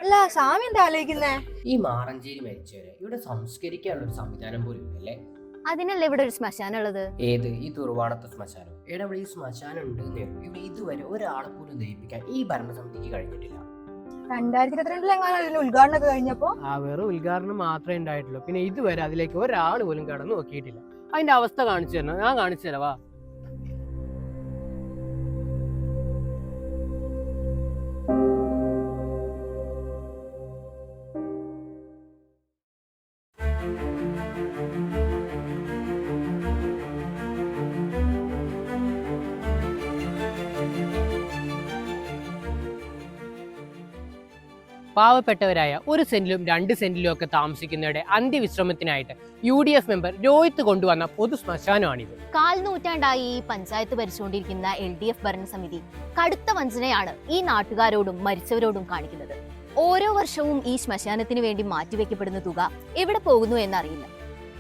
അല്ല സ്വാമി എന്താ ആലോചിക്കുന്നേ? ഈ മാറഞ്ചേരി മരിച്ചവരെ ഇവിടെ സംസ്കരിക്കാനുള്ള ഒരു സംവിധാനം പോലും ഇല്ലല്ലേ? അതിനല്ലേ ഇവിടെ ഒരു ശ്മശാനം ഉള്ളത്? ഏത്? ഈ തുറവാടത്തെ ശ്മശാനം? ഇവിടെ ഈ ശ്മശാനം ഉണ്ട് ഇവിടെ ഇതുവരെ ഒരാളെ പോലും ദഹിപ്പിക്കാൻ ഈ ഭരണസമിതിക്ക് കഴിഞ്ഞിട്ടില്ല. 2022 ഉദ്ഘാടനം ഒക്കെ കഴിഞ്ഞപ്പോ വെറും ഉദ്ഘാടനം മാത്രമേ ഉണ്ടായിട്ടുള്ളൂ. പിന്നെ ഇതുവരെ അതിലേക്ക് ഒരാൾ പോലും കടന്നു നോക്കിയിട്ടില്ല. അതിന്റെ അവസ്ഥ കാണിച്ചു തരണം, ഞാൻ കാണിച്ചു തരവാ. പാവപ്പെട്ടവരായ 1 സെന്റിലും 2 സെന്റിലും ഒക്കെ താമസിക്കുന്നവരുടെ അന്ത്യവിശ്രമത്തിനായിട്ട് UDF മെമ്പർ രോഹിത് കൊണ്ടുവന്ന പൊതു ശ്മശാനമാണിത്. 4 നൂറ്റാണ്ടായി ഈ പഞ്ചായത്ത് ഭരിച്ചുകൊണ്ടിരിക്കുന്ന LDF ഭരണസമിതി കടുത്ത വഞ്ചനയാണ് ഈ നാട്ടുകാരോടും മരിച്ചവരോടും കാണിക്കുന്നത്. ഓരോ വർഷവും ഈ ശ്മശാനത്തിന് വേണ്ടി മാറ്റിവെക്കപ്പെടുന്ന തുക എവിടെ പോകുന്നു എന്നറിയില്ല.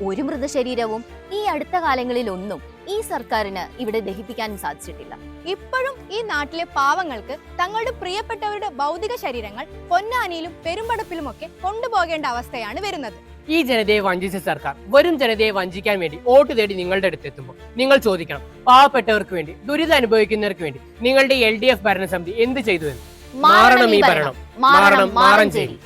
ഒരു മൃതശരീരവും ഈ അടുത്ത കാലങ്ങളിലൊന്നും ഈ സർക്കാരിന് ഇവിടെ ദഹിപ്പിക്കാനും സാധിച്ചിട്ടില്ല. ഇപ്പോഴും ഈ നാട്ടിലെ പാവങ്ങൾക്ക് തങ്ങളുടെ പ്രിയപ്പെട്ടവരുടെ ഭൗതിക ശരീരങ്ങൾ പൊന്നാനിയിലും പെരുമ്പടപ്പിലുമൊക്കെ കൊണ്ടുപോകേണ്ട അവസ്ഥയാണ് വരുന്നത്. ഈ ജനതയെ വഞ്ചിച്ച സർക്കാർ വരും ജനതയെ വഞ്ചിക്കാൻ വേണ്ടി വോട്ട് തേടി നിങ്ങളുടെ അടുത്തെത്തുമ്പോൾ നിങ്ങൾ ചോദിക്കണം, പാവപ്പെട്ടവർക്ക് വേണ്ടി, ദുരിതം അനുഭവിക്കുന്നവർക്ക് വേണ്ടി നിങ്ങളുടെ LDF ഭരണസമിതി എന്ത് ചെയ്തു എന്ന്. മാറണം ഈ ഭരണം, മാറണം മാറഞ്ചേരി.